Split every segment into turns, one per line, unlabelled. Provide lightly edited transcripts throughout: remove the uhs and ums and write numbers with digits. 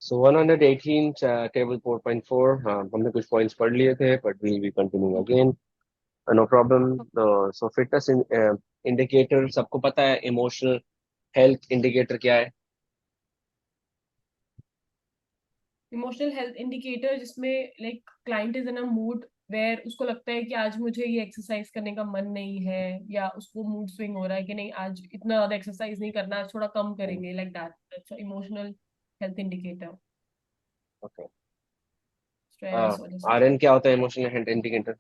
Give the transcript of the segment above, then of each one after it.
सो 118 table 4.4, हाँ हमने कुछ पॉइंट्स पढ़ लिए थे but we we continue again, no problem. So fitness indicator सबको पता है, इमोशनल हेल्थ इंडिकेटर क्या है?
इमोशनल हेल्थ इंडिकेटर जिसमें like client is in a mood where उसको लगता है कि आज मुझे ये एक्सरसाइज करने का मन नहीं है, या उसको मूड स्विंग हो रहा है कि नहीं आज इतना ज्यादा एक्सरसाइज नहीं करना, आज थोड़ा कम करेंगे, like that emotional health indicator.
Okay.
Stress और जैसे
आर्यन, क्या होता है इमोशनल हेल्थ इंडिकेटर?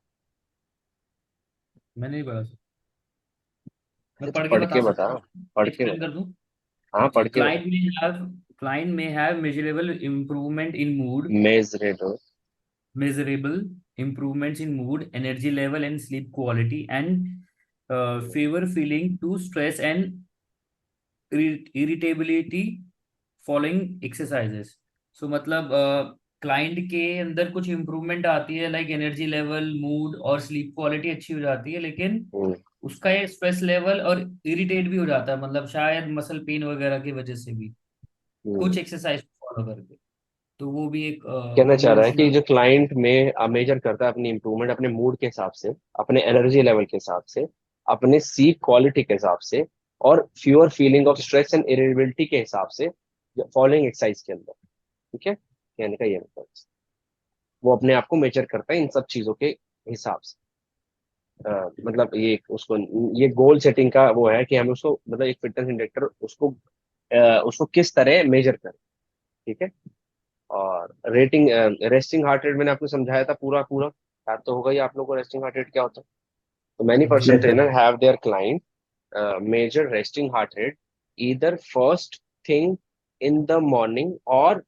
मैंने नहीं पढ़ा सर। मैं
तो
पढ़ के
पढ़
बता
के
सकता
बता,
हूँ,
पढ़ के
एक्सप्लेन
बता।
कर दूं।
हाँ
जी,
पढ़ के बता।
क्लाइंट में have measurable improvement in mood,
measurable.
measurable improvements in mood, energy level, and sleep quality, and favor feeling to stress and irritability following exercises. So मतलब क्लाइंट के अंदर कुछ इंप्रूवमेंट आती है, लाइक एनर्जी लेवल, मूड और sleep quality अच्छी हो जाती है, लेकिन उसका ये स्ट्रेस लेवल और इरिटेट भी हो जाता है, मतलब शायद मसल पेन वगैरह की वजह से भी कुछ एक्सरसाइज फॉलो करके। तो वो भी एक
कहना चाह रहा है कि
इमोशनल।
जो क्लाइंट में मेजर करता है अपनी इंप्रूवमेंट अपने मूड के हिसाब से, अपने एनर्जी लेवल के हिसाब से, अपने स्लीप क्वालिटी के हिसाब से, और fewer feeling of stress and irritability के हिसाब से, फॉलोइंग एक्सरसाइज के अंदर। ठीक है, कहने का ये मतलब वो अपने आप को मेजर करता है इन सब चीजों के हिसाब से। मतलब ये उसको, ये गोल सेटिंग का वो है कि हम उसको, मतलब एक फिटनेस इंडेक्टर उसको, उसको किस तरह मेजर करें। ठीक है। और रेटिंग, रेस्टिंग हार्ट रेट मैंने आपको समझाया था पूरा पूरा, याद तो होगा ही आप लोगों को रेस्टिंग हार्ट रेट क्या होता है। तो Mani
ji
person
ji.
Yes sir.
Trainer have their client measure resting heart rate either first thing in the morning or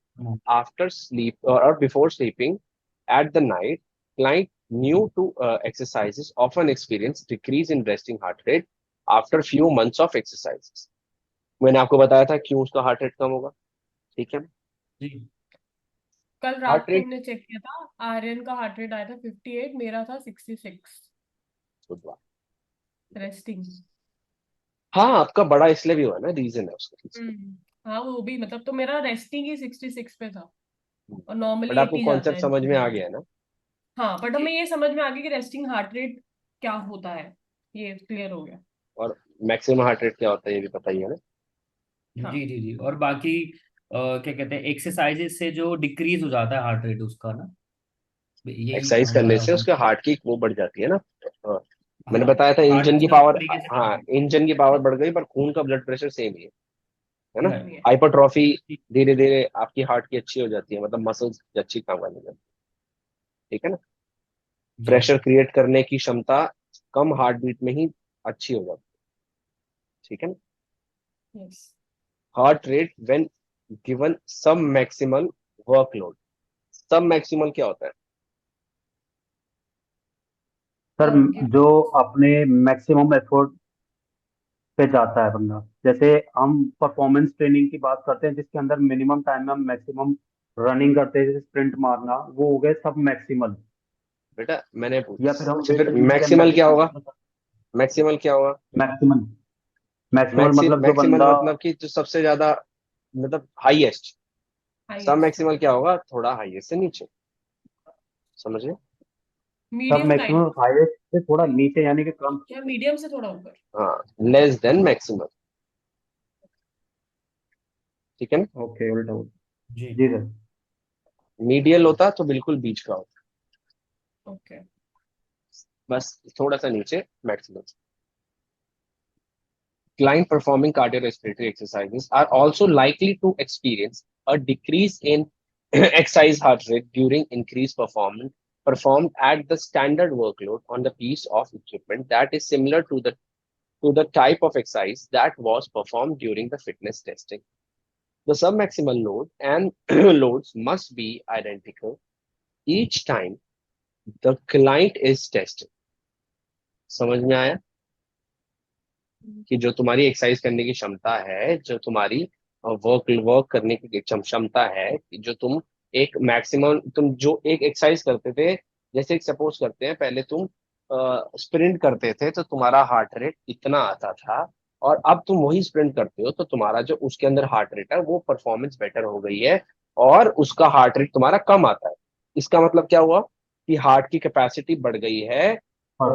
after sleep or before sleeping at the night. Client new to exercises often experience decrease in resting heart rate after few months of exercises. मैंने आपको बताया था क्यों उसका heart rate कम होगा। ठीक है।
जी
कल रात
हार्ट
को
रेट,
हमने चेक किया था, आर्यन का हार्ट रेट आया था 58, मेरा था 66 रेस्टिंग।
हाँ आपका बड़ा इसलिए भी हुआ ना, रीजन है उसका।
हाँ वो भी मतलब, तो मेरा रेस्टिंग ही 66 पे था और नॉर्मली
बट आपको
80 जाता
कॉन्सेप्ट
है
समझ में आ
इंसान।
गया है ना?
हाँ बट हमें ये समझ में आ गया कि रेस्टिंग हार्ट रेट क्या होता है, ये क्लियर हो गया।
और मैक्सिमम हार्ट रेट क्या होता है ये भी पता ही है ना?
जी
हाँ।
जी जी। और बाकी क्या कहते हैं, एक्सरसाइजेस से जो डिक्रीज हो जाता है हार्ट रेट उसका ना, यही
एक्सरसाइज करने
हमारा
से
वो।
उसके हार्ट की वो बढ़ जाती है ना। हाँ, मैंने
हाँ,
बताया था
हार्ट
इंजन की
अच्छे
पावर।
तरीके से
हाँ,
काम
इंजन की पावर बढ़ गई पर खून का ब्लड प्रेशर सेम ही है ना।
सेम ही है।
हाइपरट्रॉफी, धीरे धीरे आपकी हार्ट की अच्छी हो जाती है, मतलब मसल्स अच्छी काम करने लगती है। ठीक है ना।
जी
प्रेशर क्रिएट करने की क्षमता कम हार्ट बीट में ही अच्छी हो जाती है। ठीक है ना।
Yes.
Heart rate when given सब मैक्सिमल वर्कलोड। सब मैक्सिमल क्या होता है?
सर, जो अपने मैक्सिमम एफर्ट पे जाता है बंदा, जैसे हम परफॉर्मेंस ट्रेनिंग की बात करते हैं जिसके अंदर मिनिमम टाइम में हम मैक्सिमम रनिंग करते हैं, जैसे स्प्रिंट मारना, वो हो गए सब मैक्सिमल।
बेटा मैंने
या फिर हम
अच्छा,
वेट
फिर
लिफ्टिंग के
मैक्सिमल क्या होगा?
अंदर
मैक्सिमल क्या होगा?
मैक्सिमल, मैक्सिमल मतलब जो
मैक्सिमल
बंदा,
मतलब कि जो सबसे ज्यादा, मतलब हाईएस्ट। सब
हाईएस्ट।
मैक्सिमल क्या होगा? थोड़ा हाईएस्ट से नीचे। समझ गए?
सब
मीडियम काइंड
मैक्सिमम हाईएस्ट से थोड़ा नीचे यानी कि कम।
या मीडियम से थोड़ा ऊपर।
हाँ, लेस देन मैक्सिमल। ठीक है ना।
ओके, उल्टा उल्टा।
जी।
जी सर।
मीडियल होता तो बिल्कुल बीच का होता,
ओके।
बस थोड़ा सा नीचे maximum. Client performing cardiorespiratory exercises are also likely to experience a decrease in exercise heart rate during increased performance performed at the standard workload on the piece of equipment that is similar to the type of exercise that was performed during the fitness testing. The submaximal load and loads must be identical each time the client is tested. समझ में आया? कि जो तुम्हारी exercise करने की क्षमता है, जो तुम्हारी वर्क वर्क करने की क्षमता है, कि जो तुम एक मैक्सिमम, तुम जो एक एक्सरसाइज करते थे, जैसे सपोज करते हैं पहले तुम स्प्रिंट करते थे तो तुम्हारा हार्ट रेट इतना आता था, और अब तुम वही स्प्रिंट करते हो तो तुम्हारा जो उसके अंदर हार्ट रेट है वो परफॉर्मेंस बेटर हो गई है, और उसका हार्ट रेट तुम्हारा कम आता है। इसका मतलब क्या हुआ कि हार्ट की कैपेसिटी बढ़ गई है।
हाँ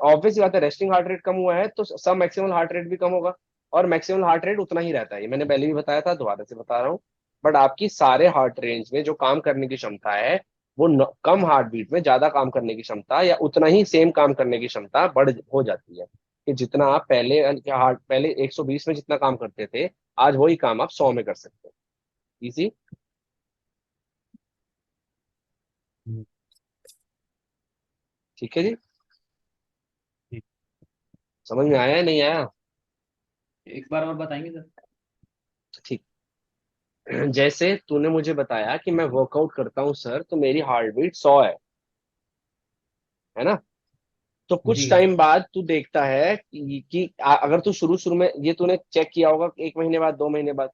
ऑब्वियस बात है, रेस्टिंग हार्ट रेट कम हुआ है तो सब मैक्सिमम हार्ट रेट भी कम होगा, और मैक्सिमम हार्ट रेट उतना ही रहता है। ये मैंने पहले भी बताया था, दोबारा से बता रहा हूँ। बट आपकी सारे हार्ट रेंज में जो काम करने की क्षमता है वो कम हार्ट बीट में ज्यादा काम करने की क्षमता या उतना ही सेम काम करने की क्षमता बढ़ हो जाती है। कि जितना आप पहले 120 में जितना काम करते थे, आज वही काम आप 100 में कर सकते हैं। इजी।
हम्म,
ठीक है जी।
ठीक।
समझ में आया है नहीं आया?
एक बार और बताएंगे सर?
ठीक। जैसे तूने मुझे बताया कि मैं वर्कआउट करता हूँ सर तो मेरी हार्ट बीट 100 है ना? तो कुछ
जी।
टाइम बाद तू देखता है कि अगर तू शुरू शुरू में ये तूने चेक किया होगा, 1 महीने बाद, 2 महीने बाद,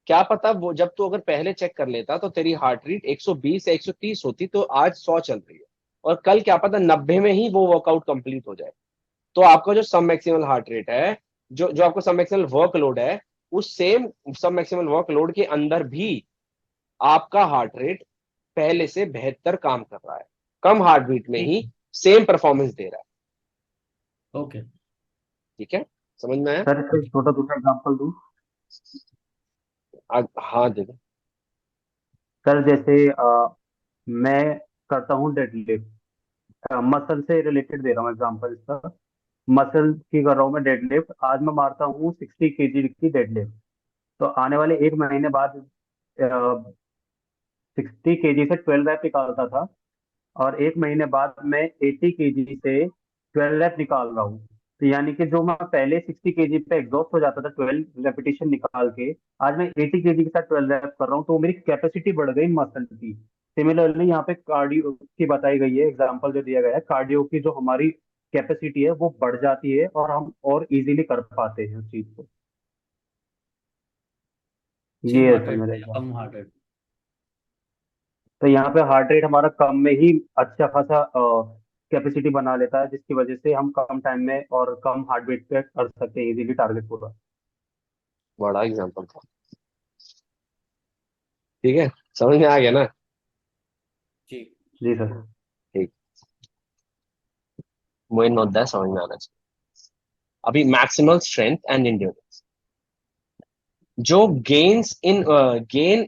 क्या पता वो जब तू अगर पहले चेक कर लेता तो तेरी हार्ट रेट 120 या 130 होती, तो आज 100 चल रही है। और कल क्या पता 90 में ही वो वर्कआउट कंप्लीट हो जाए। तो आपका जो सब मैक्सिमल हार्ट रेट है, जो जो आपका सब मैक्सिमल वर्कलोड है, उस सेम सब मैक्सिमल वर्कलोड के अंदर भी आपका हार्ट रेट पहले से बेहतर काम कर रहा है, कम हार्ट बीट में
ठीक
ही
है।
सेम परफॉर्मेंस दे रहा है।
ओके।
ठीक है, समझ में आया?
सर, इसका एक छोटा दूसरा एग्जांपल दूं?
हाँ दे दो।
सर जैसे मैं करता हूँ डेडलिफ्ट, मसल से रिलेटेड दे रहा हूँ एग्जांपल इसका। मसल की कर रहा हूँ मैं डेडलिफ्ट, आज मैं मारता हूँ 60 kg की डेडलिफ्ट। तो आने वाले 1 महीने बाद 60 kg से 12 रैप निकालता था, और 1 महीने बाद मैं 80 kg से 12 रैप निकाल रहा हूँ। तो यानी कि जो मैं पहले 60 kg पे एग्जॉस्ट हो जाता था 12 रेपिटेशन निकाल के, आज मैं 80 kg के साथ 12 रैप कर रहा हूँ, तो मेरी कैपेसिटी बढ़ गई मसल की। सिमिलरली यहाँ पे कार्डियो की बताई गई है, एग्जाम्पल जो दिया गया है, कार्डियो की जो हमारी कैपेसिटी है वो बढ़ जाती है और हम और इजीली कर पाते हैं उस चीज को।
सेम
ये है
हार्ट
सर
रेट
मेरा
पे या
एग्जाम्पल।
कम हार्ट रेट?
तो यहाँ पे हार्ट रेट हमारा कम में ही अच्छा खासा कैपेसिटी बना लेता है, जिसकी वजह से हम कम टाइम में और कम हार्ट बीट पे कर सकते हैं इजीली टारगेट पूरा।
बड़ा एग्जांपल था। ठीक है, समझ में आ गया ना?
जी।
जी सर।
ठीक। मुझे नोट दैट समझ में आना चाहिए। अभी मैक्सिमल स्ट्रेंथ एंड एंड्योरेंस, जो gain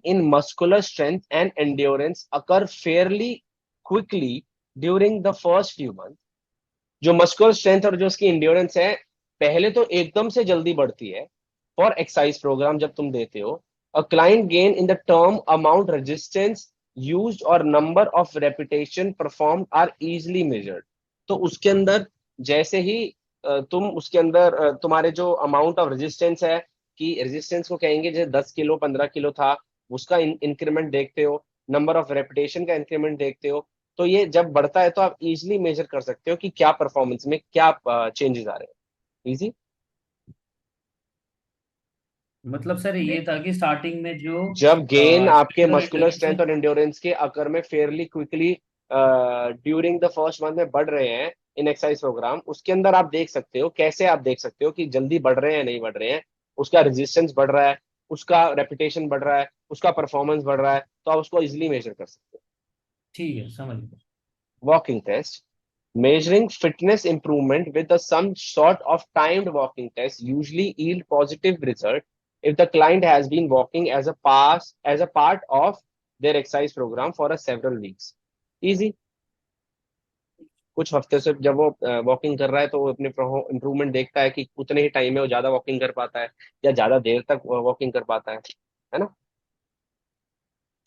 in muscular strength and endurance occur fairly quickly during the first few months। जो मस्कुलर स्ट्रेंथ और जो उसकी इंड्योरेंस है, पहले तो एकदम से जल्दी बढ़ती है फॉर एक्सरसाइज प्रोग्राम जब तुम देते हो। A client gain in the term amount resistance used और number of repetition perform are easily measured. तो उसके अंदर जैसे ही तुम उसके अंदर तुम्हारे जो अमाउंट ऑफ रेजिस्टेंस है, कि रेजिस्टेंस को कहेंगे जैसे 10 किलो 15 किलो था, उसका इंक्रीमेंट देखते हो, नंबर ऑफ रेपिटेशन का इंक्रीमेंट देखते हो, तो ये जब बढ़ता है तो आप इजिली मेजर कर सकते हो कि क्या परफॉर्मेंस में क्या चेंजेस आ रहे हैं। इजी।
मतलब सर ये था कि स्टार्टिंग में जो
जब गेन आपके
स्पीड और
मस्कुलर
एंड्योरेंस
स्ट्रेंथ
है।
और एंड्योरेंस के अकर में Fairlie quickly during the first month में बढ़ रहे हैं इन एक्सरसाइज प्रोग्राम, उसके अंदर आप देख सकते हो, कैसे आप देख सकते हो कि जल्दी बढ़ रहे हैं या नहीं बढ़ रहे हैं। उसका रेजिस्टेंस बढ़ रहा है, उसका रेपुटेशन बढ़ रहा है, उसका परफॉर्मेंस बढ़ रहा है, तो आप उसको इजिली मेजर कर सकते हो।
ठीक है, समझ गया।
Walking test. Measuring fitness improvement with some sort of timed walking test usually yield positive result if the client has been walking as a part of their exercise program for a several weeks. Easy। कुछ हफ्ते से जब वो walking कर रहा है तो वो अपने इम्प्रूवमेंट देखता है कि उतने ही टाइम में वो ज्यादा वॉकिंग कर पाता है या ज्यादा देर तक वॉकिंग कर पाता है ना?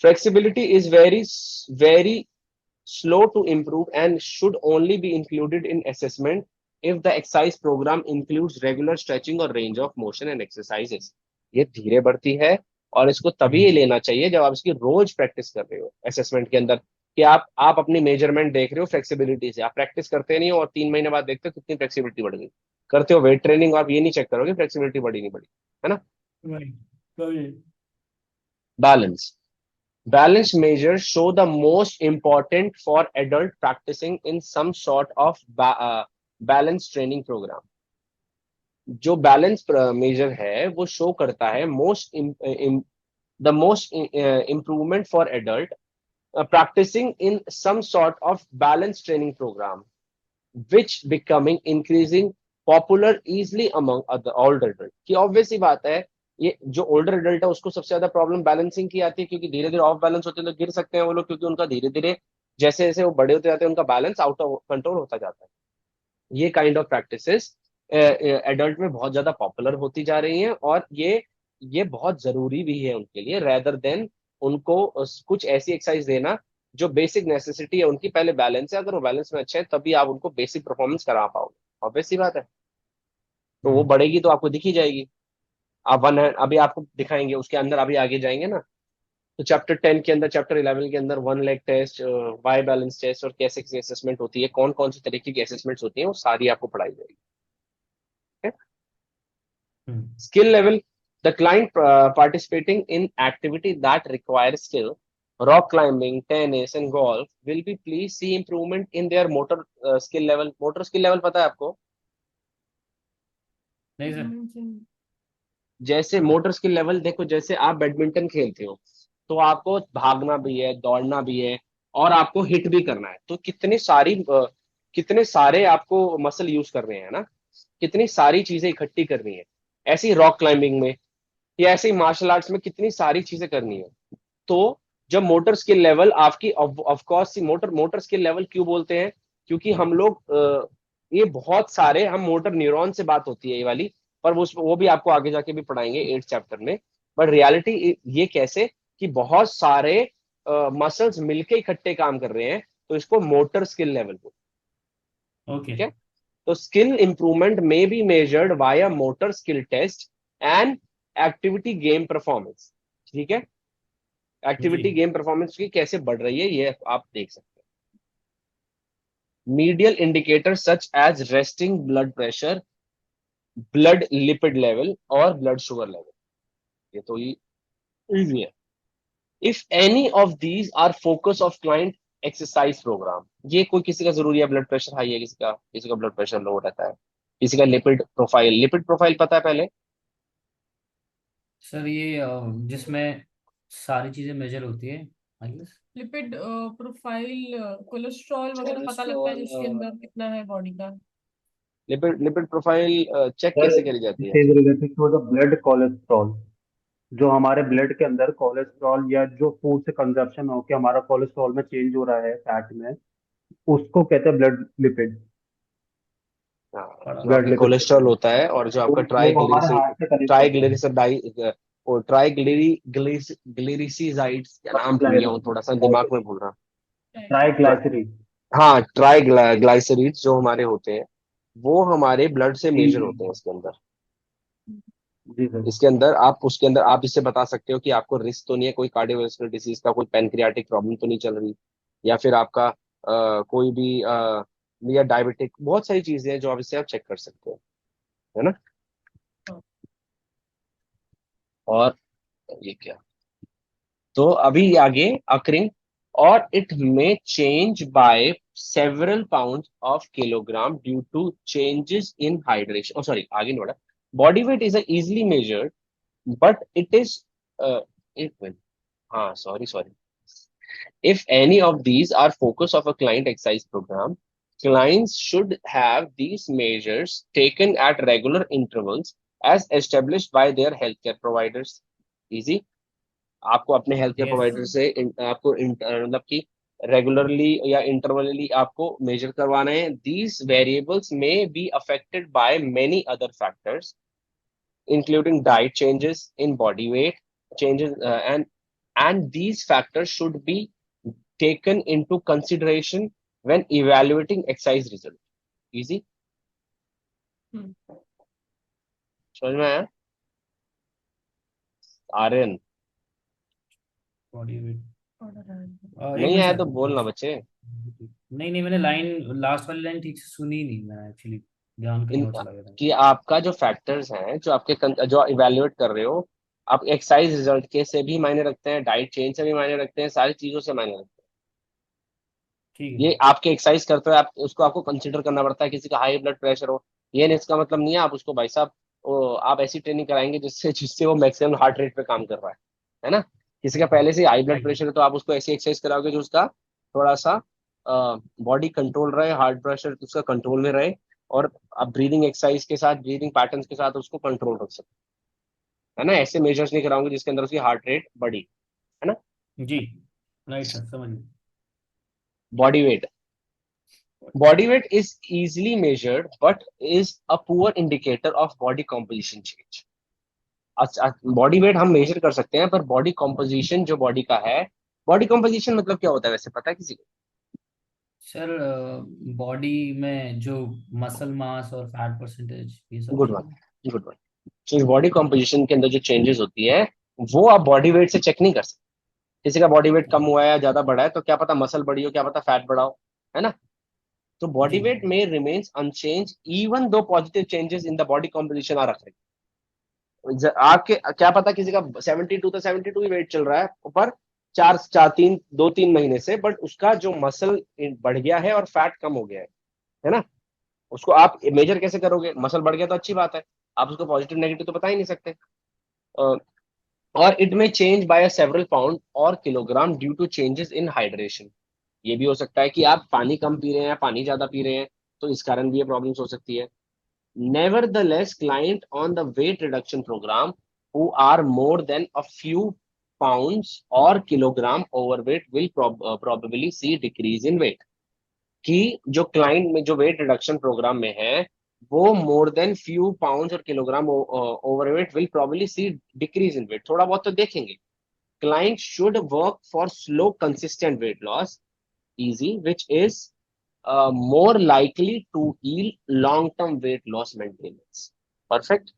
Flexibility is very slow to improve and should only be included in assessment if the exercise program includes regular stretching or range of motion and exercises। ये धीरे बढ़ती है और इसको तभी
हम्म।
लेना चाहिए जब आप इसकी रोज प्रैक्टिस कर रहे हो असेसमेंट के अंदर, कि आप अपनी मेजरमेंट देख रहे हो फ्लेक्सिबिलिटी से, आप प्रैक्टिस करते नहीं हो और 3 महीने बाद देखते हो कितनी फ्लेक्सिबिलिटी बढ़ गई। करते हो वेट ट्रेनिंग, आप ये नहीं चेक करोगे फ्लेक्सिबिलिटी बढ़ी नहीं बढ़ी, है ना?
Right. समझे।
Balance. Balance measures show the most important for adult practicing in some sort of balance training program। जो बैलेंस मेजर है वो शो करता है the most improvement for adult practicing in some sort of balanced training program, which becoming increasing popular easily among other older adult. कि obvious सी बात है, ये जो ओल्डर एडल्ट है उसको सबसे ज्यादा प्रॉब्लम बैलेंसिंग की आती है, क्योंकि धीरे धीरे ऑफ बैलेंस होते हैं तो गिर सकते हैं वो लोग, क्योंकि उनका धीरे धीरे जैसे जैसे वो बड़े होते जाते हैं उनका बैलेंस आउट ऑफ कंट्रोल होता जाता है। ये काइंड ऑफ प्रैक्टिसेस एडल्ट में बहुत ज्यादा पॉपुलर होती जा रही हैं, और ये बहुत जरूरी भी है उनके लिए, रेदर देन उनको कुछ ऐसी एक्सरसाइज देना जो बेसिक नेसेसिटी है उनकी। पहले बैलेंस है, अगर वो बैलेंस में अच्छे हैं तभी आप उनको बेसिक परफॉर्मेंस करा पाओगे, ऑब्वियस सी बात है। तो वो बढ़ेगी तो आपको दिखी जाएगी। आप वन अभी आपको दिखाएंगे, उसके अंदर अभी आगे जाएंगे ना, तो चैप्टर 10 के अंदर, चैप्टर 11 के अंदर one leg test, Y balance test और कैसे कैसे असेसमेंट होती है, कौन कौन सी तरीके की असेसमेंट्स होती हैं, वो सारी आपको पढ़ाई जाएगी। Skill level: the client participating in activity that requires skill, rock climbing, tennis and golf, will be pleased see improvement in their motor skill level. Motor skill level पता है आपको?
नहीं सर।
जैसे मोटर स्किल लेवल देखो, जैसे आप badminton खेलते हो तो आपको भागना भी है, दौड़ना भी है, और आपको हिट भी करना है, तो कितने सारे आपको मसल यूज कर रहे हैं ना, कितनी सारी चीजें इकट्ठी करनी है। ऐसे ही रॉक क्लाइंबिंग में या ऐसे ही मार्शल आर्ट्स में कितनी सारी चीजें करनी है। तो जब मोटर स्किल लेवल आपकी, of course motor motor skill level क्यों बोलते हैं, क्योंकि हम लोग ये बहुत सारे हम मोटर न्यूरॉन से बात होती है ये वाली, पर वो भी आपको आगे जाके भी पढ़ाएंगे 8th चैप्टर में। बट रियलिटी ये कैसे कि बहुत सारे मसल्स मिलके इकट्ठे काम कर रहे हैं, तो इसको मोटर स्किल लेवल बोलते
ओके।
हैं। ठीक है, तो स्किल इंप्रूवमेंट में be measured via motor skill test and activity game performance. ठीक है, एक्टिविटी
जी।
गेम परफॉर्मेंस की कैसे बढ़ रही है ये आप देख सकते हैं। Medial indicator such as resting blood pressure, blood lipid level और ब्लड शुगर लेवल, ये तो इजी है। If any of these are focus of client exercise program, ये कोई किसी का जरूरी है, ब्लड प्रेशर हाई है किसी का ब्लड प्रेशर लो रहता है, किसी का लिपिड प्रोफाइल पता है पहले?
सर ये जिसमें सारी चीजें मेजर होती है, I guess.
Lipid profile, cholesterol वगैरह पता लगता है जिसके
कोलेस्ट्रॉल,
अंदर कितना है बॉडी का।
लिपिड प्रोफाइल चेक
सर
कैसे करी जाती है?
It is related to the blood cholesterol. जो हमारे ब्लड के अंदर कोलेस्ट्रॉल या जो फूड से कंजप्शन हो के हमारा कोलेस्ट्रॉल में चेंज हो रहा है फैट में, उसको कहते हैं ब्लड लिपिड।
हाँ,
पढ़ा
जो
था।
ब्लड
आपके
लिपिड
कोलेस्ट्रॉल होता है, और जो आपका
वो हमारे हार्ट से कनेक्ट करता है।
ट्राइग्लिसराइड और ग्लिसराइड्स, क्या नाम भूल गया हूँ, थोड़ा सा दिमाग में भूल रहा हूँ।
ट्राइग्लाइसरीड।
हाँ, ट्राइग्लाइसरीड्स जो हमारे होते हैं, वो हमारे ब्लड से
जी
मेजर
जी
होते हैं इसके अंदर।
जी सर।
इसके अंदर आप उसके अंदर आप इससे बता सकते हो कि आपको रिस्क तो नहीं है कोई कार्डियोवैस्कुलर डिसीज का, कोई पैनक्रियाटिक प्रॉब्लम तो नहीं चल रही, या फिर आपका कोई भी या डायबिटिक, बहुत सारी चीजें हैं जो आप इससे आप चेक कर सकते हो, है ना। और ये क्या, तो अभी आगे अकरिंग, और it may change by several pound of kilogram due to changes in hydration, sorry आगे नहीं बढ़ा। Body weight is easily measured, but it is एक मिनट, हाँ sorry sorry, if any of these are focus of a client exercise program, clients should have these measures taken at regular intervals as established by their healthcare providers. Easy, आपको अपने health care
yes.
Provider से आपको मतलब कि regularly या इंटरवली आपको major करवाना है। दीज वेरिएबल्स में be affected by many other factors including diet changes in body weight changes, and these factors should be taken into consideration when evaluating exercise result. Easy, समझ में आया? Aryan,
body weight. एक
नहीं
minute
आया
sir.
तो बोलना बच्चे।
नहीं नहीं, मैंने लाइन लास्ट वाली लाइन ठीक से सुनी नहीं, मैंने एक्चुअली ध्यान कहीं
इन
और चला गया था।
कि आपका जो फैक्टर्स हैं जो जो इवेल्युएट कर रहे हो, आप एक्सरसाइज रिजल्ट के से भी मायने रखते हैं, डाइट चेंज से भी मायने रखते हैं, सारी चीजों से मायने रखते हैं।
ठीक है।
ये आपके एक्सरसाइज करते हुए आप उसको आपको कंसिडर करना पड़ता है। किसी का हाई ब्लड प्रेशर हो, ये नहीं, इसका मतलब नहीं है आप उसको भाई साहब आप ऐसी ट्रेनिंग कराएंगे जिससे जिससे वो मैक्सिमम हार्ट रेट पे काम कर रहा है, है ना। किसी का पहले से हाई ब्लड
Right.
प्रेशर है तो आप उसको ऐसी एक्सरसाइज कराओगे जो उसका थोड़ा सा बॉडी कंट्रोल रहे, हार्ट प्रेशर उसका कंट्रोल में रहे, और आप ब्रीदिंग एक्सरसाइज के साथ, ब्रीदिंग पैटर्न्स के साथ उसको कंट्रोल रख सकते है ना। ऐसे मेजर्स नहीं कराओगे जिसके अंदर उसकी हार्ट रेट बढ़ी, है ना।
जी, राइट सर, समझ गए।
Body weight, body weight is easily measured but is a poor indicator of body composition change. अच्छा, बॉडी वेट हम मेजर कर सकते हैं पर बॉडी कॉम्पोजिशन जो बॉडी का है, बॉडी कॉम्पोजिशन मतलब क्या होता है वैसे पता है किसी को?
सर बॉडी में जो मसल मास और फैट परसेंटेज ये सब
गुड वन,
चीजें।
Good one. तो बॉडी कॉम्पोजिशन के अंदर जो चेंजेस होती है वो आप बॉडी वेट से चेक नहीं कर सकते। किसी का बॉडी वेट कम हुआ है या ज्यादा बढ़ा है तो क्या पता मसल बढ़ी हो, क्या पता फैट बढ़ा हो, है ना। तो
जी
बॉडी वेट में remains unchange even though positive changes in the body composition are occurring। आपके क्या पता किसी का 72 तो 72 ही वेट चल रहा है ऊपर, चार चार तीन 2-3 महीने से, बट उसका जो मसल बढ़ गया है और फैट कम हो गया है ना। उसको आप मेजर कैसे करोगे? मसल बढ़ गया तो अच्छी बात है, आप उसको पॉजिटिव नेगेटिव तो बता ही नहीं सकते। अ, और it may change by several pound or kilogram due to changes in hydration. ये भी हो सकता है कि आप पानी कम पी रहे हैं या पानी ज्यादा पी रहे हैं, तो इस कारण भी ये प्रॉब्लम्स हो सकती है। Nevertheless, client on the weight reduction program who are more than a few pounds or kilogram overweight will probably see decrease in weight। कि जो क्लाइंट में जो वेट रिडक्शन प्रोग्राम में है वो more than few pounds or kilogram overweight will probably see decrease in weight, थोड़ा बहुत तो देखेंगे। Client should work for slow consistent weight loss easy, which is more likely to yield long-term weight loss maintenance. Perfect.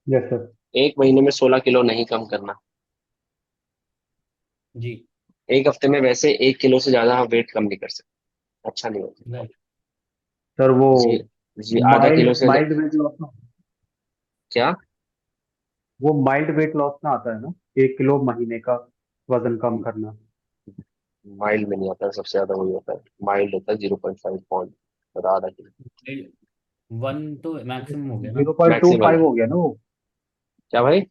Yes sir.
एक महीने में 16 kilo नहीं कम करना,
जी,
एक हफ्ते में वैसे 1 किलो से ज्यादा हम वेट कम नहीं कर सकते, अच्छा नहीं होता।
राइट।
सर वो
जी, जी आधा किलो से
माइल्ड वेट लॉस ना,
क्या?
वो माइल्ड वेट लॉस में आता है ना, 1 किलो महीने का वजन कम करना।
माइल्ड में नहीं आता है, सबसे ज्यादा वही होता है, माइल्ड होता है 0.5 पाउंड और आधा किलो
1 तो मैक्सिमम हो गया ना।
0.25
मैक्सिमम।
हो गया ना वो।
क्या भाई?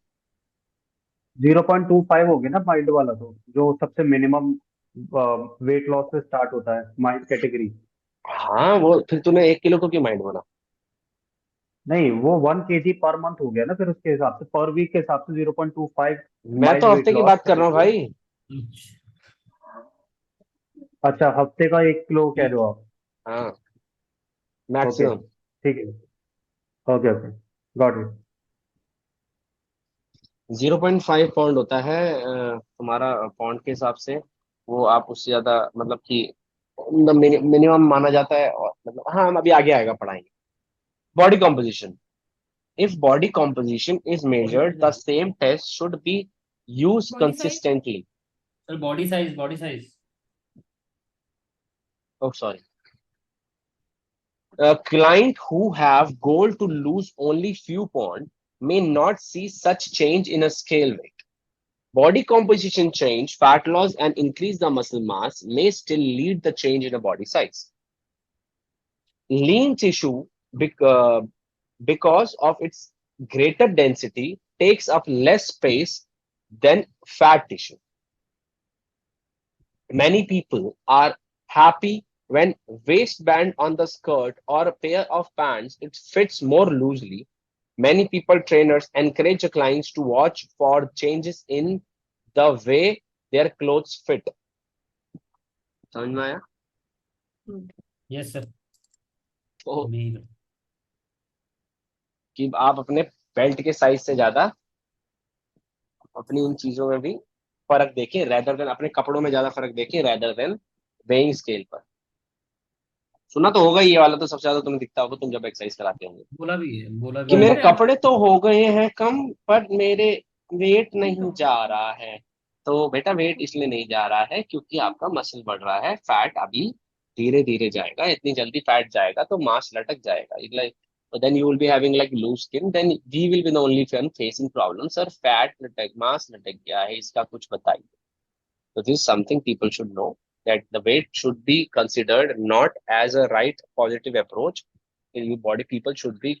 0.25 हो गया ना माइल्ड वाला, तो जो सबसे मिनिमम वेट लॉस से स्टार्ट होता है माइल्ड कैटेगरी।
हाँ, वो फिर तूने 1 किलो को क्यों माइल्ड बोला?
नहीं, वो 1 kg पर मंथ हो गया ना, फिर उसके हिसाब से पर वीक के हिसाब से 0.25
मैं
माइल्ड
तो
वेट
हफ्ते की
लॉस
बात कर रहा हूँ
करेंगे।
भाई।
अच्छा, हफ्ते का 1 किलो कह रहे हो आप?
हाँ,
ओके,
मैक्सिमम।
ठीक है। Okay okay, got it.
0.5 pound होता है तुम्हारा पाउंड के हिसाब से। वो आप उससे ज्यादा मतलब कि मिनिमम माना जाता है, और मतलब हाँ हम अभी आगे आएगा पढ़ाएंगे। Body composition, if body composition is measured the same test should be use
body size.
Consistently.
Sir body size, body size.
Oh sorry, client who have goal to lose only few pounds may not see such change in a scale weight. Body composition change, fat loss, and increase the muscle mass may still lead the change in a body size. Lean tissue, because of its greater density, takes up less space than fat tissue. Many people are happy when waistband on the skirt or a pair of pants it fits more loosely. Many people trainers encourage the clients to watch for changes in the way their clothes fit. समझ में आया?
Yes sir.
तो
mail.
कि आप अपने belt के size से ज्यादा अपनी इन चीजों में भी फर्क देखें, रेदर देन अपने कपड़ों में ज्यादा फर्क देखें रेदर देन वेइंग स्केल पर। सुना तो होगा ये वाला, तो सबसे ज्यादा तुम्हें दिखता होगा तुम जब एक्सरसाइज कराते होंगे
बोला
कि
भी
बोल
है।
मेरे
रहे हैं।
कपड़े तो हो गए हैं कम पर मेरे वेट नहीं जा रहा है। तो बेटा वेट इसलिए नहीं जा रहा है क्योंकि आपका मसल बढ़ रहा है, फैट अभी धीरे धीरे जाएगा, इतनी जल्दी फैट जाएगा तो मांस लटक जाएगा, like then you will be having like loose skin, then we will be the only one facing problems, sir fat लटक मांस लटक गया है इसका कुछ बताइए। So this is something people should know, that the weight should be considered not as a right positive approach. In body, people should be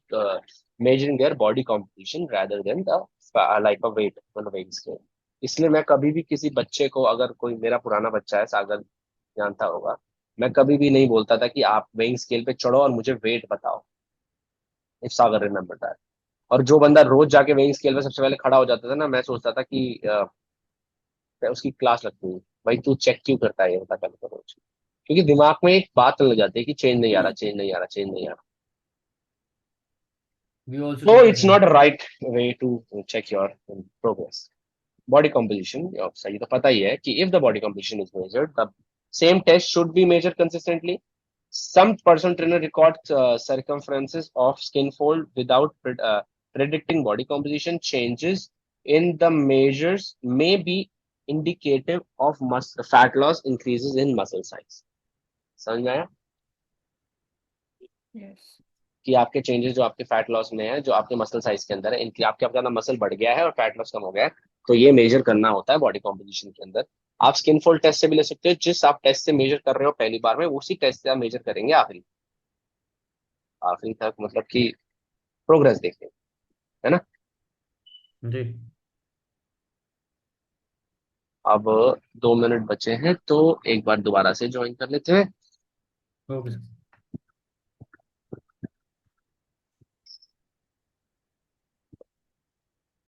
measuring their body composition rather than the like a weight on the weighing scale. इसलिए मैं कभी भी किसी बच्चे को, अगर कोई मेरा पुराना बच्चा है सागर, जानता होगा, मैं कभी भी नहीं बोलता था कि आप वेइंग स्केल पे चढ़ो और मुझे वेट बताओ, इफ सागर रिमेम्बर दैट। और जो बंदा रोज जाके वेइंग स्केल पे सबसे पहले खड़ा हो जाता था ना, मैं सोचता था कि उसकी क्लास लगती है, भाई तू चेक क्यों करता है ये बता पहले तो रोज। क्योंकि दिमाग में एक बात लग जाती है कि चेंज नहीं आ रहा, चेंज नहीं आ रहा, चेंज नहीं आ रहा।
We also
So
do the
it's
same.
not a right way to check your progress. Body composition, सही तो पता ही है कि if the body composition is measured, the same test should be measured consistently. Some person trainer records circumferences of skin fold without predicting body composition. Changes in the measures may be indicative of fat loss, increases in muscle size. समझ में आया
yes.
कि आपके changes जो आपके fat loss में है, जो आपके मसल साइज के अंदर है, इनकी आपके ज्यादा मसल बढ़ गया है और फैट लॉस कम हो गया है, तो ये मेजर करना होता है बॉडी कॉम्पोजिशन के अंदर। आप स्किन फोल्ड टेस्ट से भी ले सकते हो, जिस आप टेस्ट से मेजर कर रहे हो पहली बार में, उसी टेस्ट से आप मेजर करेंगे आखिरी आखिरी तक, मतलब कि प्रोग्रेस देखें, है ना।
जी।
अब 2 मिनट बचे हैं तो एक बार दोबारा से ज्वाइन कर लेते हैं।
Okay sir.